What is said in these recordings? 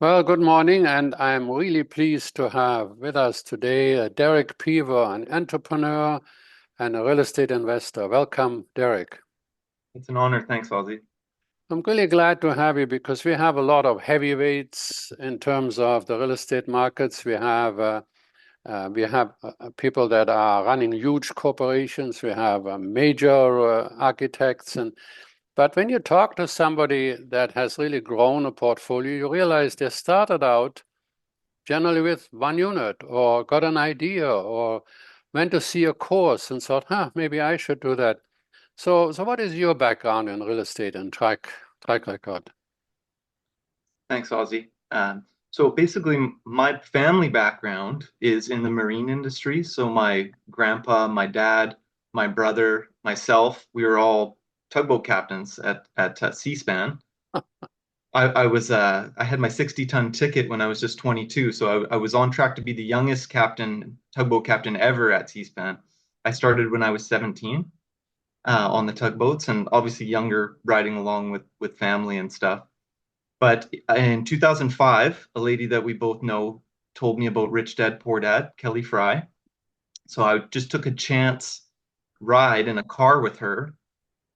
Well, good morning, and I'm really pleased to have with us today Derek Peever, an entrepreneur and a real estate investor. Welcome, Derek. It's an honor. Thanks, Ozzie. I'm really glad to have you because we have a lot of heavyweights in terms of the real estate markets. We have people that are running huge corporations. We have major architects, but when you talk to somebody that has really grown a portfolio, you realize they started out generally with one unit or got an idea or went to see a course and thought, maybe I should do that. So what is your background in real estate and track record? Thanks, Ozzie. So basically, my family background is in the marine industry. So my grandpa, my dad, my brother, myself, we were all tugboat captains at C-SPAN. I had my 60-ton ticket when I was just 22, so I was on track to be the youngest tugboat captain ever at C-SPAN. I started when I was 17 on the tugboats, and obviously younger, riding along with family and stuff. But in 2005, a lady that we both know told me about Rich Dad Poor Dad, Kelly Fry. So I just took a chance ride in a car with her,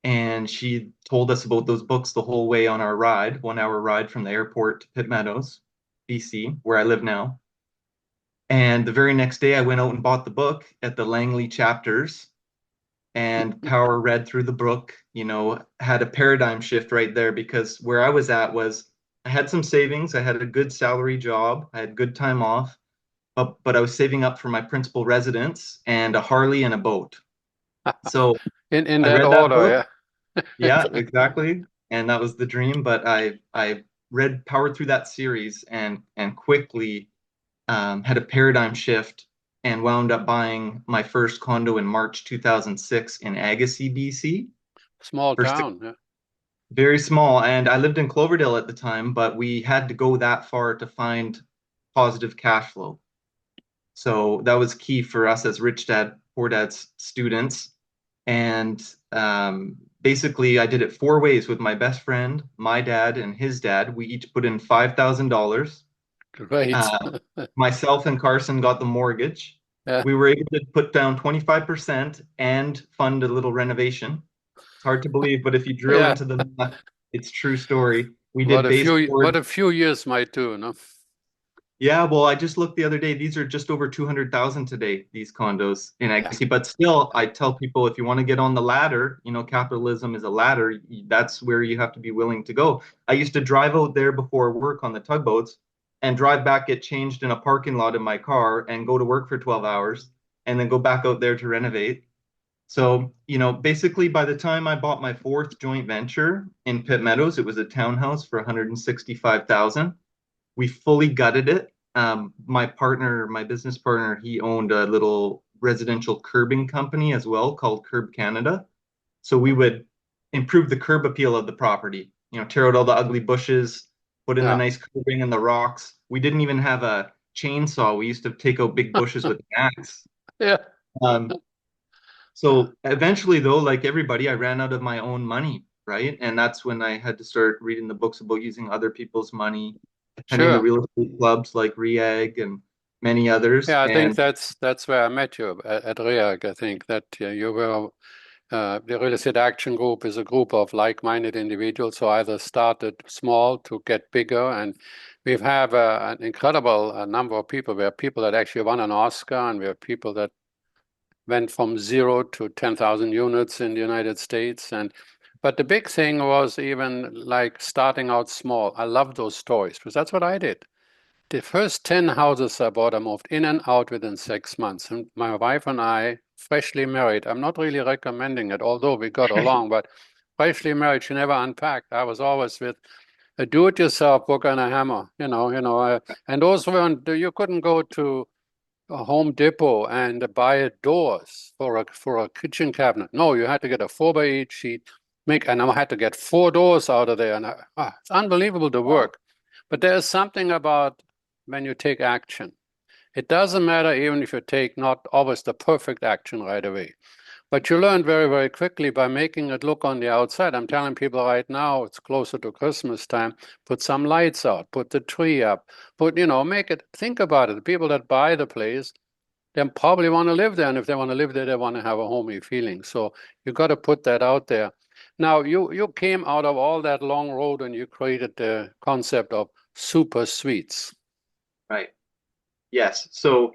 and she told us about those books the whole way on our ride, 1 hour ride from the airport to Pitt Meadows, BC, where I live now. And the very next day, I went out and bought the book at the Langley chapters and power read through the book, had a paradigm shift right there because where I was at was I had some savings, I had a good salary job, I had good time off, but I was saving up for my principal residence and a Harley and a boat. So In I that read that book. order, Yeah, yeah. exactly. And that was the dream. But I powered through that series and quickly had a paradigm shift and wound up buying my first condo in March 2006 in Agassiz, BC. Small For town, yeah. very small. And I lived in Cloverdale at the time, but we had to go that far to find positive cash flow. So that was key for us as Rich Dad, Poor Dad's students. And basically, I did it 4 ways with my best friend, my dad, and his dad. We each put in $5,000. Great. Myself and Carson got the mortgage. Yeah, We were able to put down 25% and fund a little renovation. It's hard to believe, but if you drill yeah. into the math, it's true story. We What did a baseboard. few years might do, no? Yeah, well, I just looked the other day. These are just over 200,000 today, these condos in Yeah. Agassiz. But still, I tell people if you want to get on the ladder, capitalism is a ladder. That's where you have to be willing to go. I used to drive out there before work on the tugboats and drive back, get changed in a parking lot in my car, and go to work for 12 hours and then go back out there to renovate. So, basically by the time I bought my fourth joint venture in Pitt Meadows, it was a townhouse for 165,000. We fully gutted it. My partner, my business partner, he owned a little residential curbing company as well called Curb Canada. So we would improve the curb appeal of the property, tear out all the ugly bushes, put in the Yeah. nice curbing and the rocks. We didn't even have a chainsaw. We used to take out big bushes with an axe. Yeah. Um, so eventually, though, like everybody, I ran out of my own money, right? And that's when I had to start reading the books about using other people's money, attending the Sure. real estate clubs like REAG and many others. Yeah, I think And that's where I met you at REAG. I think that you were the Real Estate Action Group is a group of like-minded individuals who either started small to get bigger, and we've have an incredible number of people. We have people that actually won an Oscar, and we have people that went from 0 to 10,000 units in the United States. But the big thing was even like starting out small. I love those stories because that's what I did. The first 10 houses I bought, I moved in and out within 6 months. And my wife and I, freshly married, I'm not really recommending it, although we got along, but freshly married, she never unpacked. I was always with a do-it-yourself book and a hammer, and those weren't, you couldn't go to a Home Depot and buy doors for a kitchen cabinet. No, you had to get a 4x8 sheet, and I had to get 4 doors out of there. And it's unbelievable the wow. work. But there's something about when you take action. It doesn't matter even if you take not always the perfect action right away. But you learn very, very quickly by making it look on the outside. I'm telling people right now, it's closer to Christmas time, put some lights out, put the tree up, make it, think about it. The people that buy the place, they probably want to live there. And if they want to live there, they want to have a homey feeling. So you got to put that out there. Now, you came out of all that long road and you created the concept of super suites. Right. Yes. So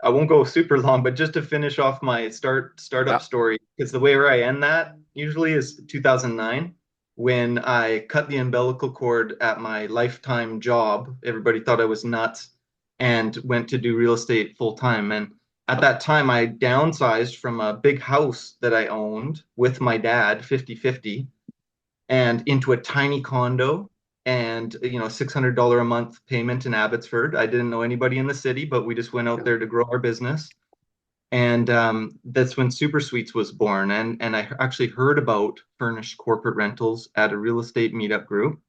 I won't go super long, but just to finish off my startup Yeah. story, because the way where I end that usually is 2009 when I cut the umbilical cord at my lifetime job. Everybody thought I was nuts and went to do real estate full time. And at that time, I downsized from a big house that I owned with my dad, 50-50, and into a tiny condo and $600 a month payment in Abbotsford. I didn't know anybody in the city, but we just went out there to grow our business. And that's when Super Suites was born. And I actually heard about furnished corporate rentals at a real estate meetup group.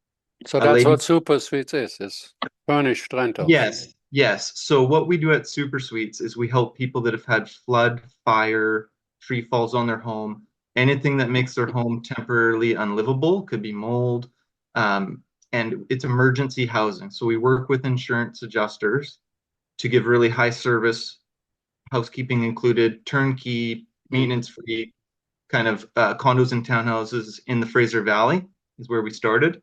So A that's lady, what super suites is furnished rentals. yes, yes. So what we do at Super Suites is we help people that have had flood, fire, tree falls on their home, anything that makes their home temporarily unlivable, could be mold, um, and it's emergency housing. So we work with insurance adjusters to give really high service, housekeeping included, turnkey, Mm. maintenance free kind of condos and townhouses in the Fraser Valley is where we started.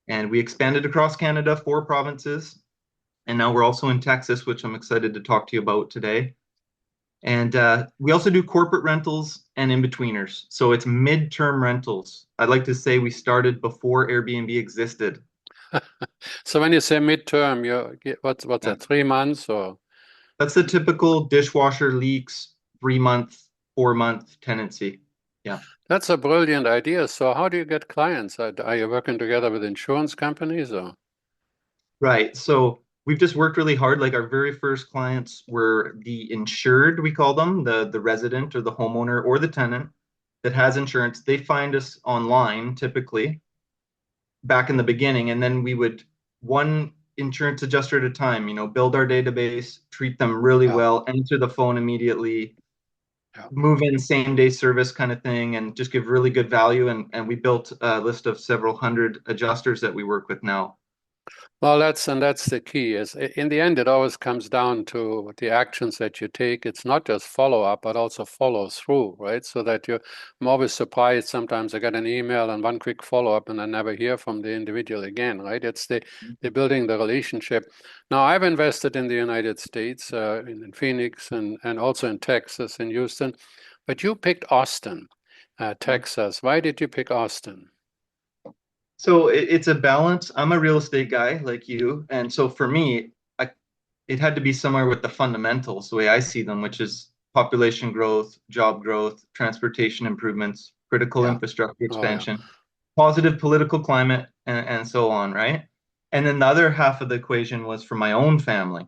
And we expanded across Canada, 4 provinces. And now we're also in Texas, which I'm excited to talk to you about today. And we also do corporate rentals and in-betweeners. So it's mid-term rentals. I'd like to say we started before Airbnb existed. So when you say midterm, what's Yeah. that, 3 months or? That's the typical dishwasher leaks, 3 month, 4 month tenancy. Yeah. That's a brilliant idea. So how do you get clients? Are you working together with insurance companies or? Right. So we've just worked really hard. Like our very first clients were the insured, we call them, the resident or the homeowner or the tenant that has insurance. They find us online typically back in the beginning, and then we would one insurance adjuster at a time, build our database, treat them really Yeah, well, answer the phone immediately, yeah. move in same day service kind of thing, and just give really good value. And we built a list of several hundred adjusters that we work with now. Well, that's the key. Is in the end, it always comes down to the actions that you take. It's not just follow up, but also follow through, right? So that I'm always surprised. Sometimes I get an email and one quick follow up, and I never hear from the individual again, right? It's the building the relationship. Now, I've invested in the United States, in Phoenix, and also in Texas, in Houston, but you picked Austin, Texas. Why did you pick Austin? So it's a balance. I'm a real estate guy like you, and so for me, it had to be somewhere with the fundamentals, the way I see them, which is population growth, job growth, transportation improvements, critical Yeah. infrastructure Oh, yeah. expansion, positive political climate, and so on, right? And then the other half of the equation was for my own family,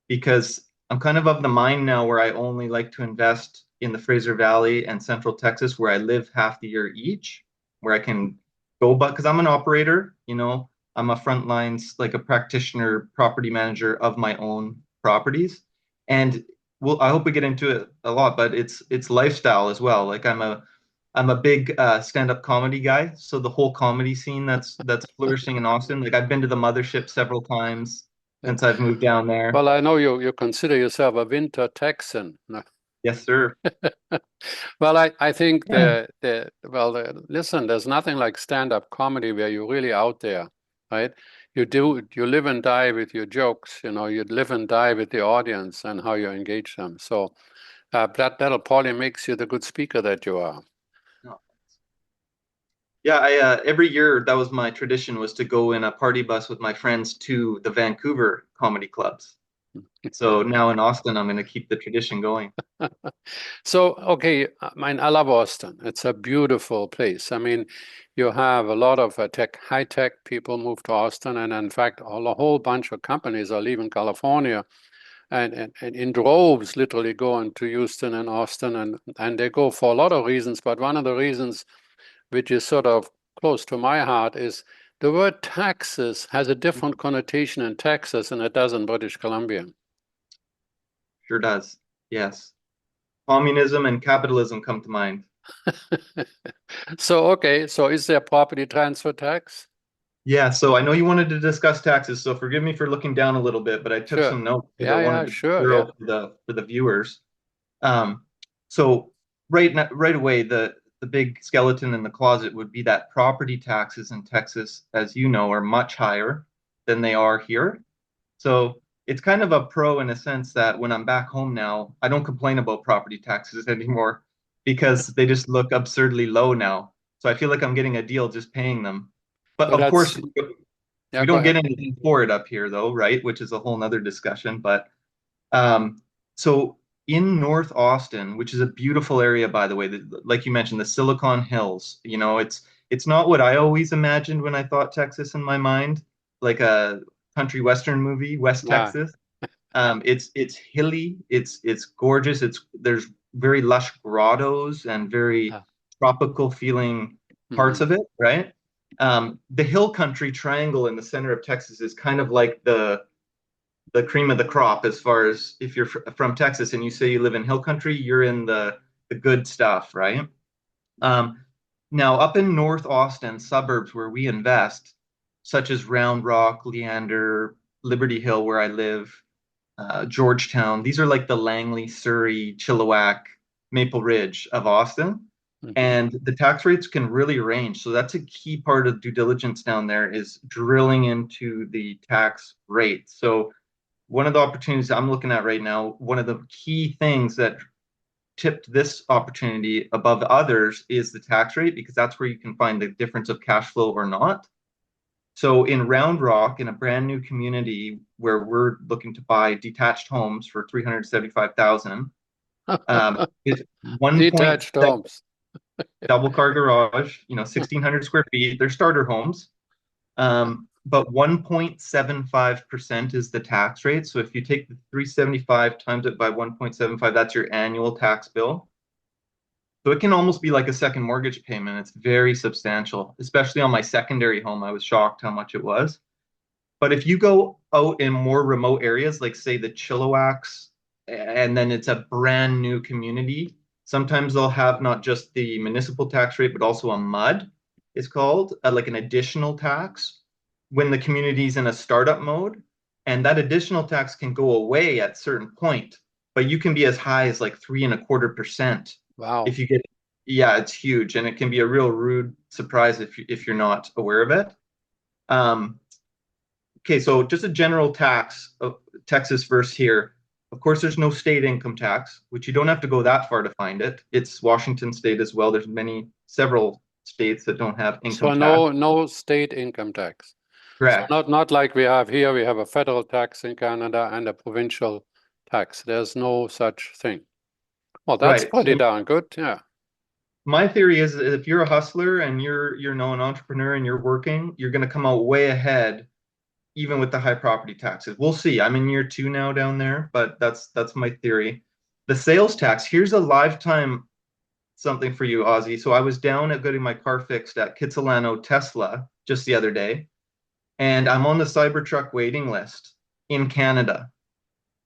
because I'm kind of the mind now where I only like to invest in the Fraser Valley and Central Texas, where I live half the year each, where I can go, but because I'm an operator, I'm a front lines, like a practitioner, property manager of my own properties. And I hope we get into it a lot, but it's lifestyle as well. Like I'm a big stand-up comedy guy, so the whole comedy scene that's flourishing in Austin. Like I've been to the mothership several times since I've moved down there. Well, I know you consider yourself a winter Texan. No. Yes, sir. Well, I think listen, there's nothing like stand-up comedy where you're really out there, right? You live and die with your jokes, you live and die with the audience and how you engage them. So that'll probably makes you the good speaker that you are. No. Yeah, I every year that was my tradition was to go in a party bus with my friends to the Vancouver comedy clubs. So now in Austin, I'm going to keep the tradition going. So, okay, I love Austin. It's a beautiful place. I mean, you have a lot of high tech people move to Austin, and in fact, a whole bunch of companies are leaving California and in droves, literally going to Houston and Austin, and they go for a lot of reasons. But one of the reasons, which is sort of close to my heart, is the word taxes has a different connotation in Texas than it does in British Columbia. Sure does. Yes. communism and capitalism come to mind. So, okay, so is there property transfer tax? Yeah, so I know you wanted to discuss taxes, so forgive me for looking down a little bit, but I took Sure. some notes because I Yeah, wanted yeah, to be sure, yeah. thorough for the viewers. Um, so right away, the big skeleton in the closet would be that property taxes in Texas, as you know, are much higher than they are here. So it's kind of a pro in a sense that when I'm back home now, I don't complain about property taxes anymore because they just look absurdly low now. So I feel like I'm getting a deal just paying them. But So of course, that's, yeah, we go don't get ahead. anything for it up here though, right? Which is a whole nother discussion. But um, so in North Austin, which is a beautiful area, by the way, like you mentioned, the Silicon Hills, it's not what I always imagined when I thought Texas in my mind, like a country western movie, West Yeah. Texas. It's hilly, it's gorgeous. There's very lush grottos and very Yeah. tropical feeling parts Hmm. of it, right? The hill country triangle in the center of Texas is kind of like the cream of the crop as far as if you're from Texas and you say you live in hill country, you're in the good stuff, right? Um, Now up in North Austin suburbs where we invest, such as Round Rock, Leander, Liberty Hill, where I live, Georgetown. These are like the Langley, Surrey, Chilliwack, Maple Ridge of Austin. Hmm. And the tax rates can really range. So that's a key part of due diligence down there is drilling into the tax rate. So one of the opportunities I'm looking at right now, one of the key things that tipped this opportunity above others is the tax rate because that's where you can find the difference of cash flow or not. So in Round Rock, in a brand new community where we're looking to buy detached homes for 375,000, it's 1.7 Detached homes. double car garage, 1,600 square feet. They're starter homes. But 1.75% is the tax rate. So if you take the 375 times it by 1.75, that's your annual tax bill. So it can almost be like a second mortgage payment. It's very substantial, especially on my secondary home. I was shocked how much it was. But if you go out in more remote areas, like say the Chilliwacks, and then it's a brand new community, sometimes they'll have not just the municipal tax rate, but also a MUD, it's called, like an additional tax when the community's in a startup mode. And that additional tax can go away at certain point, but you can be as high as like 3.25% Wow. if you get, yeah, it's huge. And it can be a real rude surprise if you're not aware of it. Um, Okay, so just a general tax of Texas versus here. Of course, there's no state income tax, which you don't have to go that far to find it. It's Washington state as well. There's several states that don't have income So tax. no state income tax. So Correct. not like we have here, we have a federal tax in Canada and a provincial tax. There's no such thing. Well, that's Right. pretty So darn good. Yeah. my theory is that if you're a hustler and you're an entrepreneur and you're working, you're going to come out way ahead even with the high property taxes. We'll see. I'm in year 2 now down there, but that's my theory. The sales tax, here's a lifetime something for you, Ozzie. So I was down at getting my car fixed at Kitsilano Tesla just the other day, and I'm on the Cybertruck waiting list in Canada.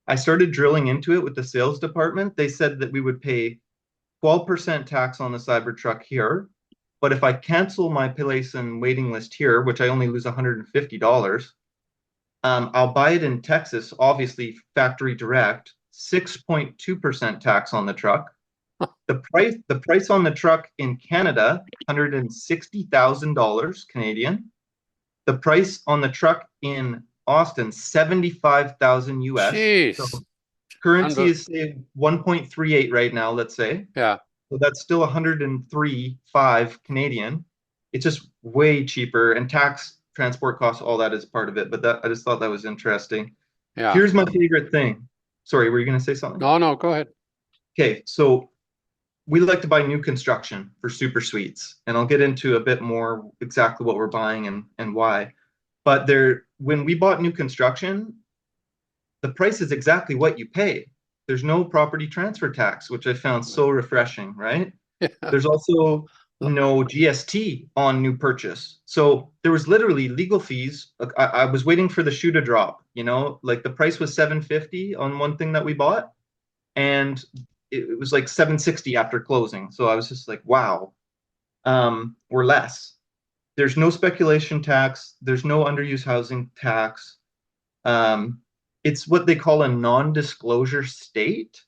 I started drilling into it with the sales department. They said that we would pay 12% tax on the Cybertruck here, but if I cancel my place and waiting list here, which I only lose $150, I'll buy it in Texas, obviously factory direct, 6.2% tax on the truck. The price on the truck in Canada, $160,000 Canadian. The price on the truck in Austin, 75,000 US. So Jeez. currency Unbe is say 1.38 right now, let's say. yeah. So that's still 103.5 Canadian. It's just way cheaper and tax, transport costs, all that is part of it. But that I just thought that was interesting. Yeah. Here's my favorite thing. Sorry, were you going to say something? No, no, go ahead. Okay, so we like to buy new construction for super suites, and I'll get into a bit more exactly what we're buying and why. But when we bought new construction, the price is exactly what you pay. There's no property transfer tax, which I found so refreshing, right? Yeah. There's also no GST on new purchase. So there was literally legal fees. I was waiting for the shoe to drop, like the price was 750 on one thing that we bought, and it was like 760 after closing. So I was just like, wow, or less. There's no speculation tax. There's no underused housing tax. Um, it's what they call a non-disclosure state.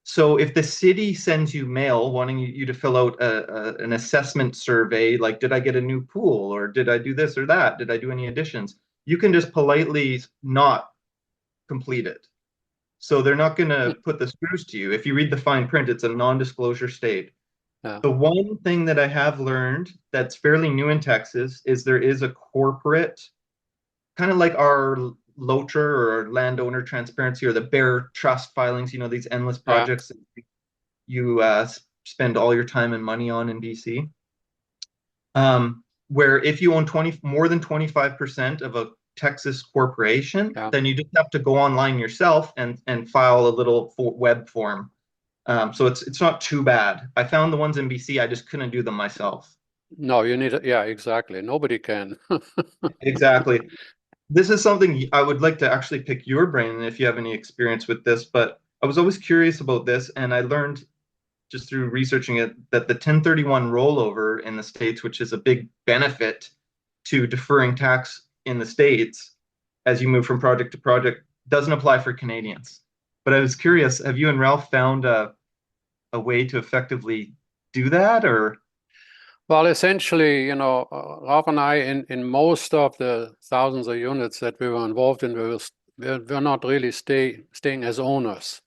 So if the city sends you mail wanting you to fill out an assessment survey, like did I get a new pool or did I do this or that? Did I do any additions? You can just politely not complete it. So they're not going to put the screws to you. If you read the fine print, it's a non-disclosure state. Yeah, The one thing that I have learned that's fairly new in Texas is there is a corporate, kind of like our LOTR or landowner transparency or the Bear Trust filings, these endless yeah, projects that you spend all your time and money on in BC. Where if you own more than 25% of a Texas corporation, yeah. then you just have to go online yourself and file a little web form. So it's not too bad. I found the ones in BC, I just couldn't do them myself. No, you need it. Yeah, exactly. Nobody can. Exactly. This is something I would like to actually pick your brain if you have any experience with this, but I was always curious about this, and I learned just through researching it that the 1031 rollover in the States, which is a big benefit to deferring tax in the States as you move from project to project, doesn't apply for Canadians. But I was curious, have you and Ralph found a way to effectively do that, or? Well, essentially, Ralph and I, in most of the thousands of units that we were involved in, we're not really staying as owners.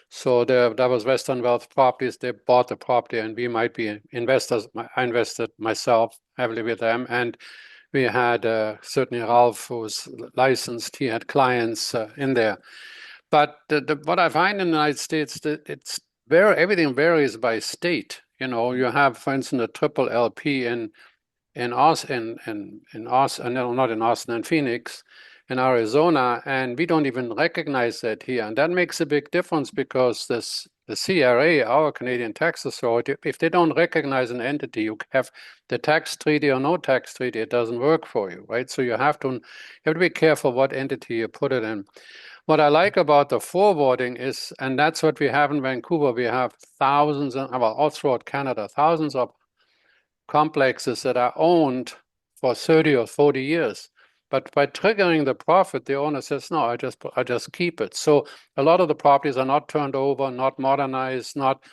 So there was Western Wealth Properties. They bought the property, and we might be investors. I invested myself heavily with them, and we had certainly Ralph, who's licensed. He had clients in there. But what I find in the United States, that everything varies by state. You have, for instance, a triple LP in Austin, no, not in Austin, in Phoenix, in Arizona, and we don't even recognize that here. And that makes a big difference because the CRA, our Canadian Tax Authority, if they don't recognize an entity, you have the tax treaty or no tax treaty, it doesn't work for you, right? So you have to be careful what entity you put it in. What I like about the forwarding is, and that's what we have in Vancouver, we have thousands, all throughout Canada, thousands of complexes that are owned for 30 or 40 years. But by triggering the profit, the owner says, no, I just keep it. So a lot of the properties are not turned over, not modernized, not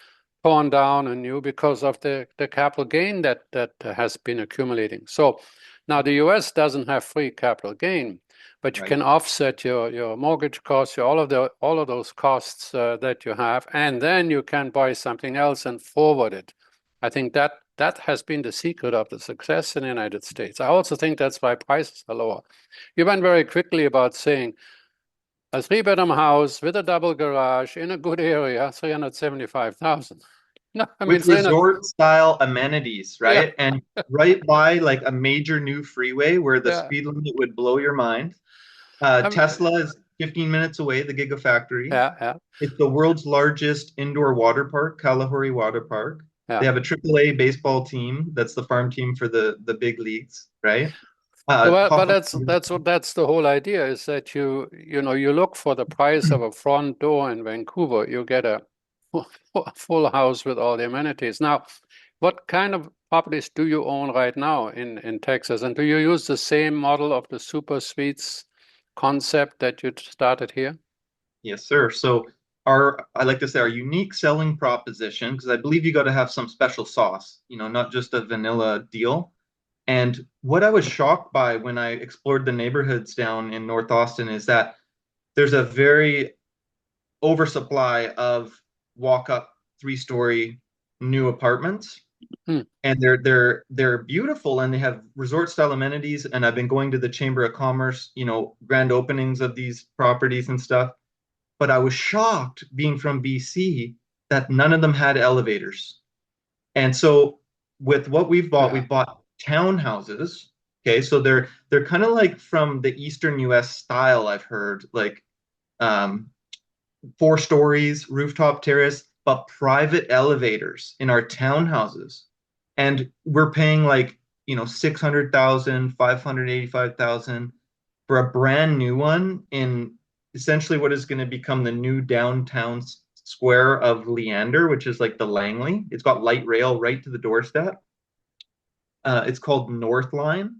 torn down anew because of the capital gain that has been accumulating. So now the US doesn't have free capital gain, but you Right. can offset your mortgage costs, all of those costs that you have, and then you can buy something else and forward it. I think that has been the secret of the success in the United States. I also think that's why prices are lower. You went very quickly about saying a three-bedroom house with a double garage in a good area, 375,000. No, I mean With 300. resort style amenities, Yeah, right? And right by like a major new freeway where the yeah. speed limit would blow your mind. Um, Tesla is 15 minutes away, the Gigafactory. yeah, yeah, It's the world's largest indoor water park, Kalahari Water Park. They yeah. have a AAA baseball team. That's the farm team for the big leagues, right? Well, but Hoffman, that's the whole idea is that you look for the price of a front door in Vancouver, you get a full house with all the amenities. Now, what kind of properties do you own right now in Texas? And do you use the same model of the super suites concept that you started here? yes, sir. So I like to say our unique selling proposition, because I believe you got to have some special sauce, not just a vanilla deal. And what I was shocked by when I explored the neighborhoods down in North Austin is that there's a very oversupply of walk-up three-story new apartments. Hmm. And they're beautiful and they have resort style amenities. And I've been going to the Chamber of Commerce, grand openings of these properties and stuff. But I was shocked being from BC that none of them had elevators. And so with what Yeah. we've bought townhouses. Okay, so they're kind of like from the Eastern US style, I've heard, like um, 4 stories, rooftop terrace, but private elevators in our townhouses. And we're paying like, 600,000, 585,000 for a brand new one in essentially what is going to become the new downtown square of Leander, which is like the Langley. It's got light rail right to the doorstep. It's called North Line,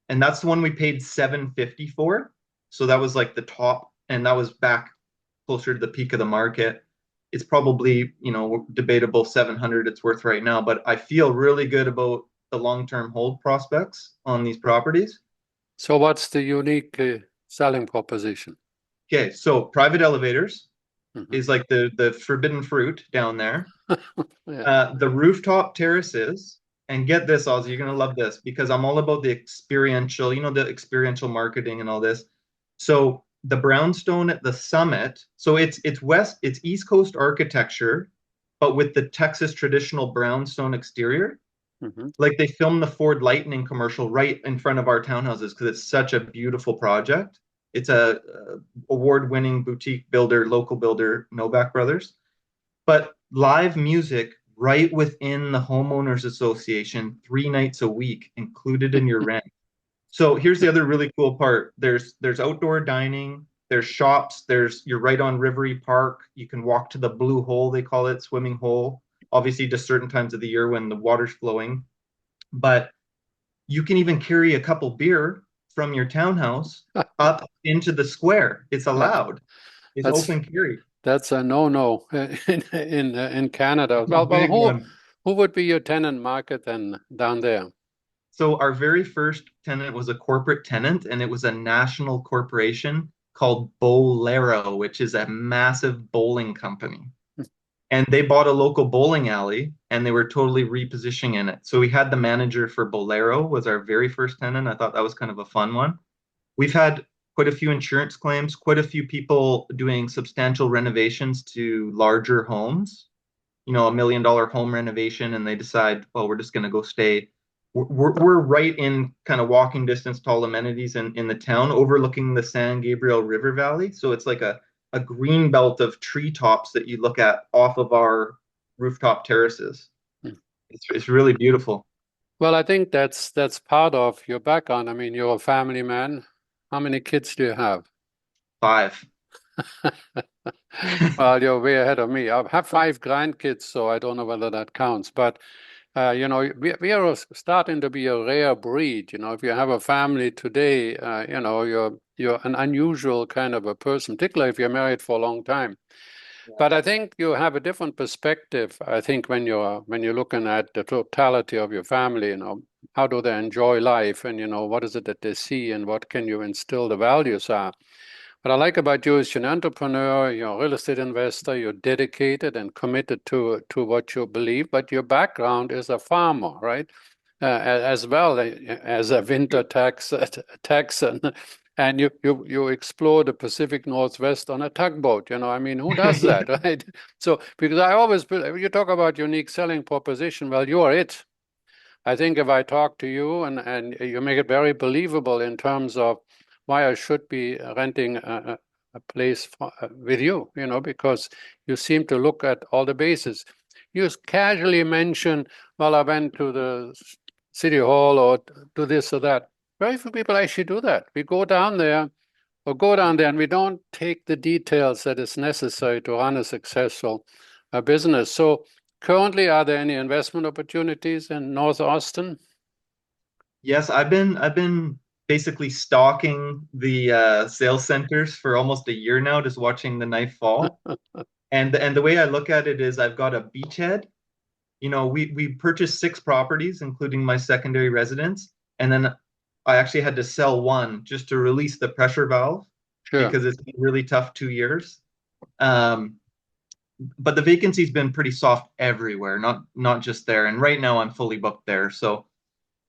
and that's the one we paid 750 for. So that was like the top, and that was back closer to the peak of the market. It's probably, debatable 700 it's worth right now, but I feel really good about the long-term hold prospects on these properties. So what's the unique selling proposition? Okay, so private elevators Mhm. is like the forbidden fruit down there. Yeah. The rooftop terraces, and get this, Ozzy, you're gonna love this because I'm all about the experiential, the experiential marketing and all this. So the brownstone at the summit, so it's East Coast architecture, but with the Texas traditional brownstone exterior. Mhm. Like they filmed the Ford Lightning commercial right in front of our townhouses because it's such a beautiful project. It's a award-winning boutique builder, local builder, Novak Brothers, but live music right within the homeowners association 3 nights a week included in your rent. So here's the other really cool part. There's outdoor dining, there's shops, you're right on Rivery Park. You can walk to the blue hole, they call it, swimming hole, obviously just certain times of the year when the water's flowing. But you can even carry a couple beer from your townhouse up into the square. It's allowed. It's That's open carry. that's a no-no in Canada. It's a Well, big one. who would be your tenant market then down there? So our very first tenant was a corporate tenant, and it was a national corporation called Bolero, which is a massive bowling company. And they bought a local bowling alley, and they were totally repositioning in it. So we had the manager for Bolero was our very first tenant. I thought that was kind of a fun one. We've had quite a few insurance claims, quite a few people doing substantial renovations to larger homes, $1 million home renovation, and they decide, well, we're just going to go stay. We're right in kind of walking distance to all amenities in the town, overlooking the San Gabriel River Valley. So it's like a green belt of treetops that you look at off of our rooftop terraces. It's really beautiful. Well, I think that's part of your background. I mean, you're a family man. How many kids do you have? 5. Well, you're way ahead of me. I have 5 grandkids, so I don't know whether that counts. But we are starting to be a rare breed. If you have a family today, you're an unusual kind of a person, particularly if you're married for a long time. But I think you have a different perspective. I think when you're looking at the totality of your family, how do they enjoy life, and what is it that they see, and what can you instill the values are. What I like about you is you're an entrepreneur, you're a real estate investor, you're dedicated and committed to what you believe, but your background is a farmer, right? As well as a winter Texan, and you explore the Pacific Northwest on a tugboat. I mean, who does that, right? So, because I always, you talk about unique selling proposition, well, you are it. I think if I talk to you and you make it very believable in terms of why I should be renting a place with you, because you seem to look at all the bases. You casually mention, well, I went to the city hall or do this or that. Very few people actually do that. We go down there and we don't take the details that is necessary to run a successful business. So currently, are there any investment opportunities in North Austin? Yes, I've been basically stalking the sales centers for almost a year now, just watching the knife fall. And the way I look at it is I've got a beachhead. We purchased 6 properties, including my secondary residence, and then I actually had to sell one just to release the pressure valve Sure. because it's been really tough 2 years. Um, but the vacancy's been pretty soft everywhere, not just there. And right now I'm fully booked there. So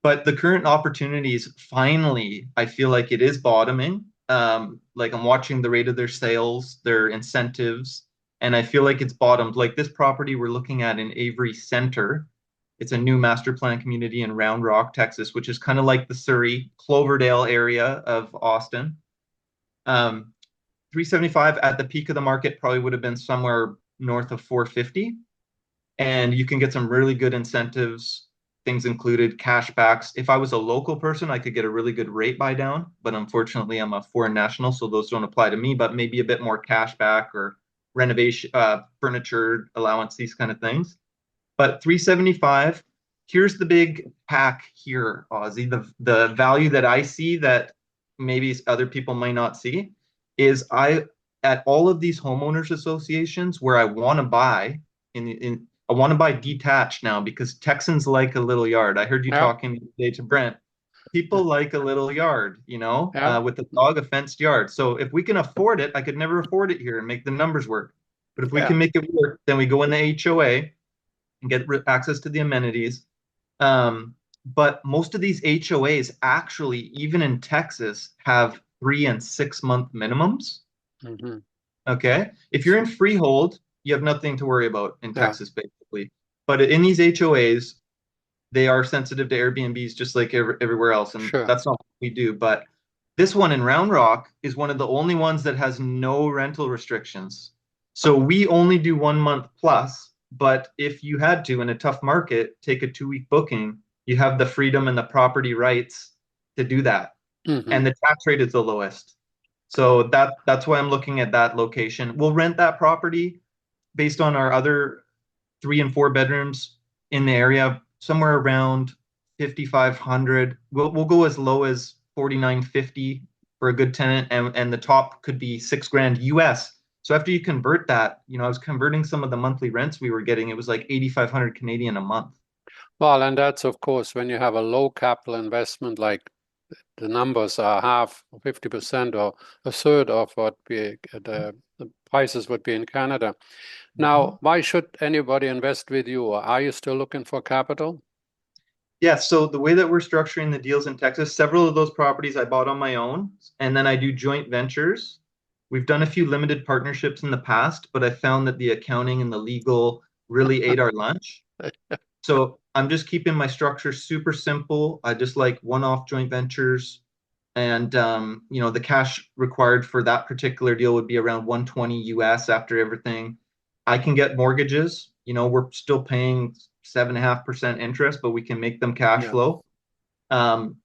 but the current opportunities, finally, I feel like it is bottoming. Like I'm watching the rate of their sales, their incentives, and I feel like it's bottomed. Like this property we're looking at in Avery Center, it's a new master plan community in Round Rock, Texas, which is kind of like the Surrey, Cloverdale area of Austin. 375 at the peak of the market probably would have been somewhere north of 450, and you can get some really good incentives, things included cash backs. If I was a local person, I could get a really good rate buy down, but unfortunately I'm a foreign national, so those don't apply to me, but maybe a bit more cash back or renovation, furniture allowance, these kind of things. But 375, here's the big hack here, Ozzie. The value that I see that maybe other people might not see is at all of these homeowners associations where I want to buy I want to buy detached now because Texans like a little yard. I heard you Yeah, talking today to Brent. People like a little yard, yeah, with the dog, a fenced yard. So if we can afford it, I could never afford it here and make the numbers work. But if we yeah. can make it work, then we go in the HOA and get access to the amenities. But most of these HOAs actually, even in Texas, have 3 and 6 month minimums. Hmm. Okay. If you're in freehold, you have nothing to worry about in Yeah, Texas, basically. But in these HOAs, they are sensitive to Airbnbs just like everywhere else. And sure. that's not what we do. But this one in Round Rock is one of the only ones that has no rental restrictions. So we only do 1 month plus. But if you had to, in a tough market, take a 2 week booking, you have the freedom and the property rights to do that. Hmm. And the tax rate is the lowest. So that's why I'm looking at that location. We'll rent that property based on our other 3 and 4 bedrooms in the area, somewhere around 5,500. We'll go as low as 4,950 for a good tenant, and the top could be 6 grand US. So after you convert that, I was converting some of the monthly rents we were getting. It was like 8,500 Canadian a month. Well, and that's of course when you have a low capital investment, like the numbers are half, 50% or a third of what the prices would be in Canada. Mhm. Now, why should anybody invest with you? Are you still looking for capital? Yeah, so the way that we're structuring the deals in Texas, several of those properties I bought on my own, and then I do joint ventures. We've done a few limited partnerships in the past, but I found that the accounting and the legal really ate our lunch. So I'm just keeping my structure super simple. I just like one-off joint ventures, and the cash required for that particular deal would be around 120 US after everything. I can get mortgages. We're still paying 7.5% interest, but we can make them cash Yeah. flow.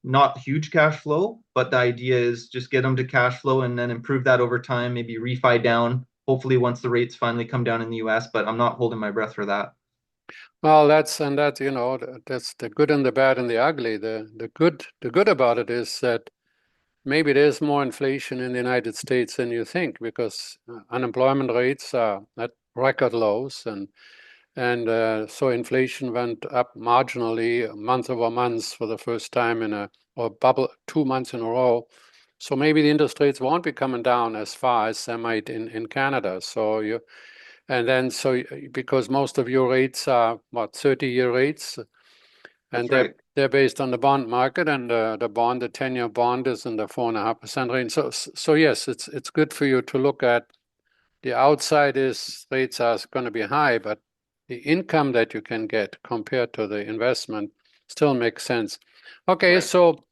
Not huge cash flow, but the idea is just get them to cash flow and then improve that over time, maybe refi down, hopefully once the rates finally come down in the US, but I'm not holding my breath for that. Well, that's the good and the bad and the ugly. The good about it is that maybe there's more inflation in the United States than you think because unemployment rates are at record lows, and so inflation went up marginally month over month for the first time or bubble 2 months in a row. So maybe the interest rates won't be coming down as far as they might in Canada. And then because most of your rates are what 30-year rates, and That's they're right. they're based on the bond market, and the 10-year bond is in the 4.5% range. So yes, it's good for you to look at the outside is rates are going to be high, but the income that you can get compared to the investment still makes sense. Okay, Right. so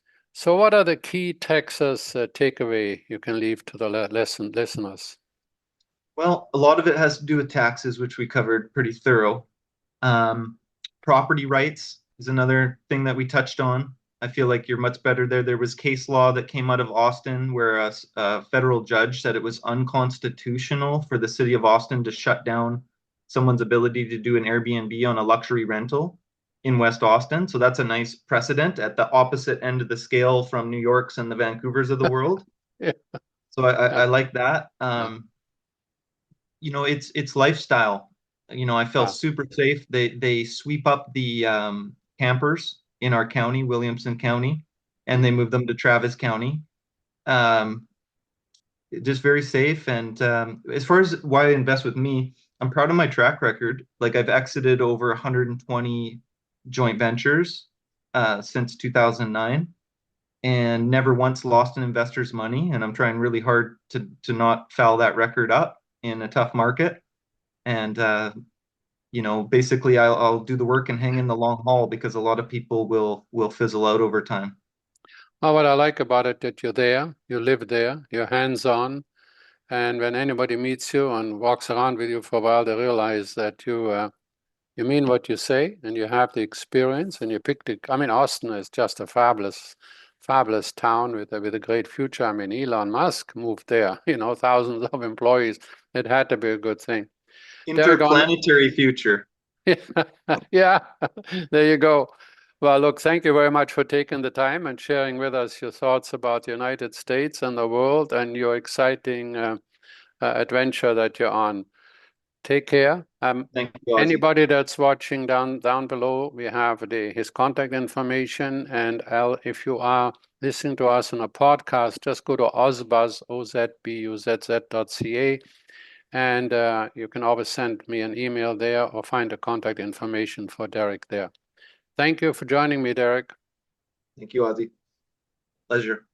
what are the key Texas takeaway you can leave to the listeners? Well, a lot of it has to do with taxes, which we covered pretty thorough. Um, Property rights is another thing that we touched on. I feel like you're much better there. There was case law that came out of Austin where a federal judge said it was unconstitutional for the city of Austin to shut down someone's ability to do an Airbnb on a luxury rental in West Austin. So that's a nice precedent at the opposite end of the scale from New York's and the Vancouvers of the world. Yeah, So I yeah, like that. yeah, It's lifestyle. I felt yeah. super safe. They sweep up the campers in our county, Williamson County, and they Mhm. move them to Travis County. Um, just very safe. And as far as why I invest with me, I'm proud of my track record. Like I've exited over 120 joint ventures since 2009 and never once lost an investor's money. And I'm trying really hard to not foul that record up in a tough market. And basically I'll do the work and hang in the long haul because a lot of people will fizzle out over time. Well, what I like about it that you're there, you live there, you're hands-on, and when anybody meets you and walks around with you for a while, they realize that you mean what you say and you have the experience and you picked it. I mean, Austin is just a fabulous town with a great future. I mean, Elon Musk moved there, thousands of employees. It had to be a good thing. Derek, Interplanetary future. yeah, there you go. Well, look, thank you very much for taking the time and sharing with us your thoughts about the United States and the world and your exciting adventure that you're on. Take care. Thank you, Ozzie. Anybody that's watching down below, we have his contact information. And if you are listening to us on a podcast, just go to ozbuzz, ozbuzz.ca. And you can always send me an email there or find the contact information for Derek there. Thank you for joining me, Derek. Thank you, Ozzie. Pleasure.